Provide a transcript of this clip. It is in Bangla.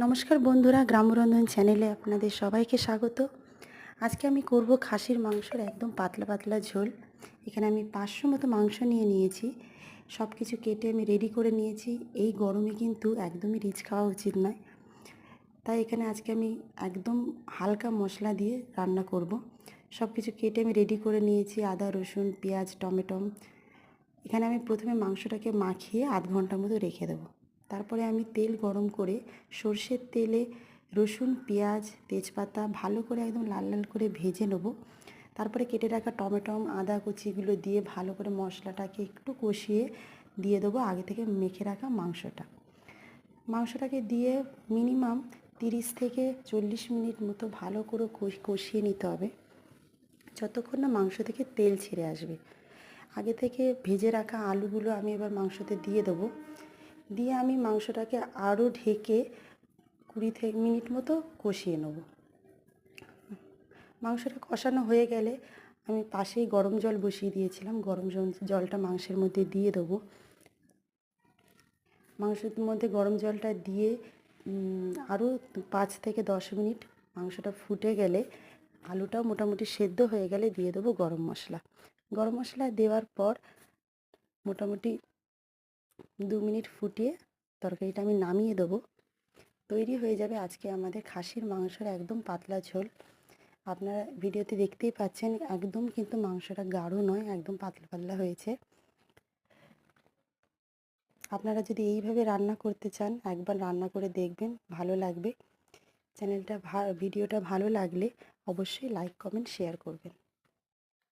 নমস্কার বন্ধুরা, গ্রামরন্ধন চ্যানেলে আপনাদের সবাইকে স্বাগত। আজকে আমি করব খাসির মাংসের একদম পাতলা পাতলা ঝোল। এখানে আমি 500 মতো মাংস নিয়েছি। সব কিছু কেটে আমি রেডি করে নিয়েছি। এই গরমে কিন্তু একদমই রিচ খাওয়া উচিত নয়, তাই এখানে আজকে আমি একদম হালকা মশলা দিয়ে রান্না করব। সব কিছু কেটে আমি রেডি করে নিয়েছি, আদা, রসুন, পেঁয়াজ, টমেটো। এখানে আমি প্রথমে মাংসটাকে মাখিয়ে আধ ঘন্টার মতো রেখে দেবো। তারপরে আমি তেল গরম করে সর্ষের তেলে রসুন, পেঁয়াজ, তেজপাতা ভালো করে একদম লাল লাল করে ভেজে নেবো। তারপরে কেটে রাখা টমেটো, আদা কুচিগুলো দিয়ে ভালো করে মশলাটাকে একটু কষিয়ে দিয়ে দেবো আগে থেকে মেখে রাখা মাংসটাকে দিয়ে মিনিমাম 30 থেকে 40 মিনিট মতো ভালো করে কষিয়ে নিতে হবে, যতক্ষণ না মাংস থেকে তেল ছেড়ে আসবে। আগে থেকে ভেজে রাখা আলুগুলো আমি এবার মাংসতে দিয়ে দেবো। দিয়ে আমি মাংসটাকে আরও ঢেকে 20 মিনিট মতো কষিয়ে নেব। মাংসটা কষানো হয়ে গেলে আমি পাশেই গরম জল বসিয়ে দিয়েছিলাম। গরম জলটা মাংসের মধ্যে দিয়ে দেবো। মাংসের মধ্যে গরম জলটা দিয়ে আরও 5 থেকে 10 মিনিট মাংসটা ফুটে গেলে, আলুটাও মোটামুটি সেদ্ধ হয়ে গেলে দিয়ে দেবো গরম মশলা। গরম মশলা দেওয়ার পর মোটামুটি 2 মিনিট ফুটিয়ে তরকারিটা আমি নামিয়ে দেবো। তৈরি হয়ে যাবে আজকে আমাদের খাসির মাংসের একদম পাতলা ঝোল। আপনারা ভিডিওতে দেখতেই পাচ্ছেন, একদম কিন্তু মাংসটা গাঢ় নয়, একদম পাতলা পাতলা হয়েছে। আপনারা যদি এইভাবে রান্না করতে চান, একবার রান্না করে দেখবেন, ভালো লাগবে। ভিডিওটা ভালো লাগলে অবশ্যই লাইক, কমেন্ট, শেয়ার করবেন।